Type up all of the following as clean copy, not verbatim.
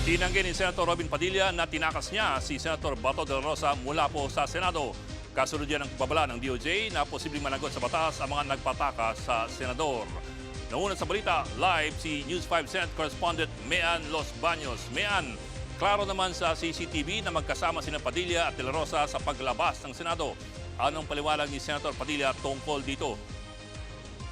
Tinanggi ni Senator Robin Padilla na tinakas niya si Senator Bato de la Rosa mula po sa Senado. Kasunod yan ang babala ng DOJ na posibleng managot sa batas ang mga nagpatakas sa senador. Nauna sa balita, live si News 5 Senate Correspondent Mean Los Baños. Mean, klaro naman sa CCTV na magkasama sina Padilla at de la Rosa sa paglabas ng Senado. Anong paliwanag ni Senator Padilla tungkol dito?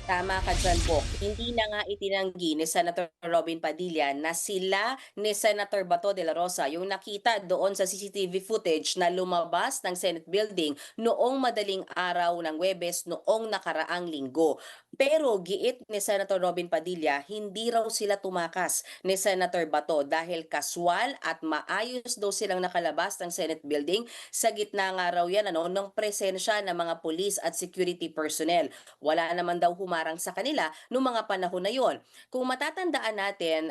Tama ka dyan, Bok. Hindi na nga itinanggi ni Senator Robin Padilla na sila ni Senator Bato de la Rosa yung nakita doon sa CCTV footage na lumabas ng Senate building noong madaling araw ng Huwebes noong nakaraang linggo. Pero giit ni Senator Robin Padilla, hindi raw sila tumakas ni Senator Bato dahil kaswal at maayos daw silang nakalabas ng Senate building. Sa gitna nga raw yan ng presensya ng mga police at security personnel. Wala naman daw humarang sa kanila noong mga panahon na yon. Kung matatandaan natin,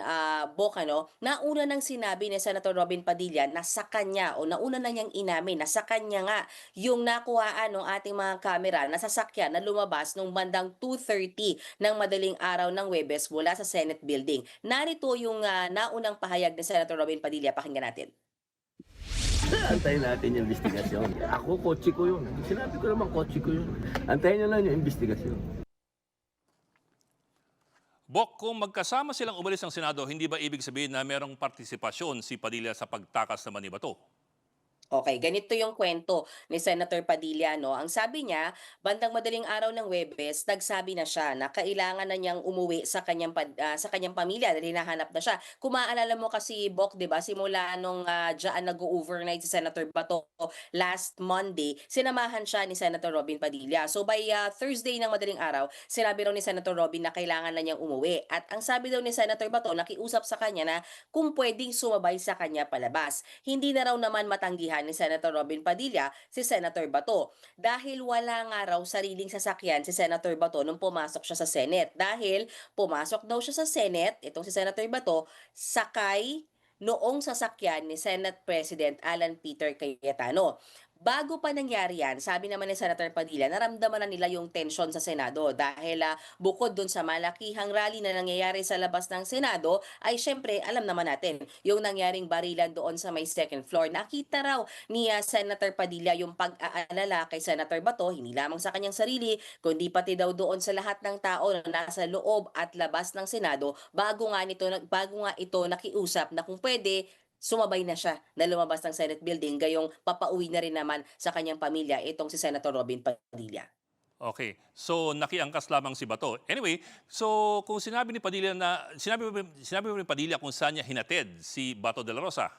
Bok, nauna nang sinabi ni Senator Robin Padilla na sa kanya o nauna na niyang inamin na sa kanya nga yung nakuhaan ng ating mga kamera na sasakyan na lumabas nung bandang 2:30 ng madaling araw ng Huwebes mula sa Senate building. Narito yung naunang pahayag ni Senator Robin Padilla. Pakinggan natin. Antayin natin yung investigasyon. Ako, kotse ko yun. Sinabi ko naman, kotse ko yun. Antayin nyo lang yung investigasyon. Bok, kung magkasama silang umalis ng Senado, hindi ba ibig sabihin na merong partisipasyon si Padilla sa pagtakas naman ni Bato? Okay, ganito yung kwento ni Senator Padilla, no? Ang sabi niya, bandang madaling araw ng Huwebes, nagsabi na siya na kailangan na niyang umuwi sa kanyang pamilya dahil hinahanap na siya. Kung maaalala mo kasi, Bok, 'di ba, simula nung diyan nag-overnight si Senator Bato last Monday, sinamahan siya ni Senator Robin Padilla. So by Thursday ng madaling araw, sinabi raw ni Senator Robin na kailangan na niyang umuwi. At ang sabi daw ni Senator Bato, nakiusap sa kanya na kung pwedeng sumabay sa kanya palabas. Hindi na raw naman matanggihan ni Senator Robin Padilla si Senator Bato dahil wala nga raw sariling sasakyan si Senator Bato nung pumasok siya sa Senate. Dahil pumasok daw siya sa Senate, itong si Senator Bato, sakay noong sasakyan ni Senate President Alan Peter Cayetano. Bago pa nangyari yan, sabi naman ni Senator Padilla, naramdaman na nila yung tensyon sa Senado dahil bukod dun sa malakihang rally na nangyayari sa labas ng Senado, ay syempre alam naman natin yung nangyaring barilan doon sa may second floor. Nakita raw ni Senator Padilla yung pag-aalala kay Senator Bato, hindi lamang sa kanyang sarili, kundi pati daw doon sa lahat ng tao na nasa loob at labas ng Senado bago nga ito nakiusap na kung pwede, sumabay na siya na lumabas ng Senate building gayong papauwi na rin naman sa kanyang pamilya itong si Senator Robin Padilla. Okay, so nakiangkas lamang si Bato. Anyway, so kung sinabi ni Padilla na, sinabi mo ni Padilla kung saan niya hinatid si Bato de la Rosa?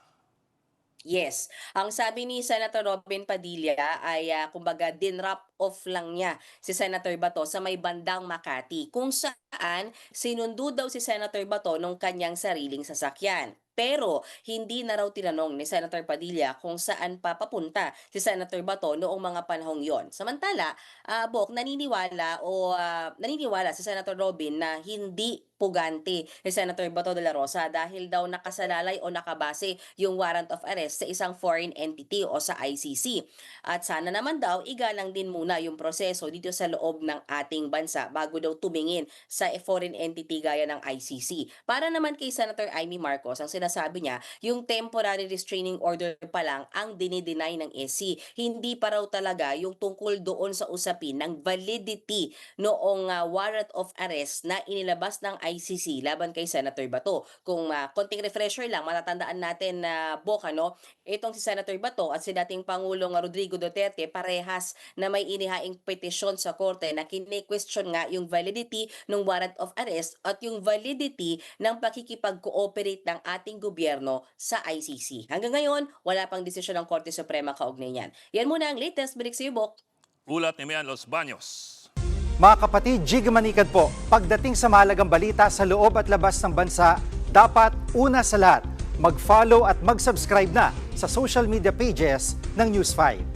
Yes. Ang sabi ni Senator Robin Padilla ay kumbaga dinrap off lang niya si Senator Bato sa may bandang Makati kung saan sinundo daw si Senator Bato nung kanyang sariling sasakyan. Pero hindi na raw tinanong ni Senator Padilla kung saan pa papunta si Senator Bato noong mga panahong yon. Samantala, Bok, naniniwala si Senator Robin na hindi pugante ni Senator Bato de la Rosa dahil daw nakasalalay o nakabase yung warrant of arrest sa isang foreign entity o sa ICC. At sana naman daw igalang din muna yung proseso dito sa loob ng ating bansa bago daw tumingin sa foreign entity gaya ng ICC. Para naman kay Senator Amy Marcos, ang sinasabi niya, yung temporary restraining order pa lang ang dinideny ng SC. Hindi pa raw talaga yung tungkol doon sa usapin ng validity noong warrant of arrest na inilabas ng ICC laban kay Senator Bato. Kung konting refresher lang, matatandaan natin na Bok, itong si Senator Bato at si dating Pangulong Rodrigo Duterte parehas na may inihaing petisyon sa korte na kine-question nga yung validity ng warrant of arrest at yung validity ng pakikipag-cooperate ng ating gobyerno sa ICC. Hanggang ngayon, wala pang desisyon ng Korte Suprema kaugnay niyan. Yan muna ang latest. Balik sa iyo, Bok. Ulat ni Mean Los Baños. Mga kapatid, Jig Manikad po. Pagdating sa mahalagang balita sa loob at labas ng bansa, dapat una sa lahat, mag-follow at mag-subscribe na sa social media pages ng News 5.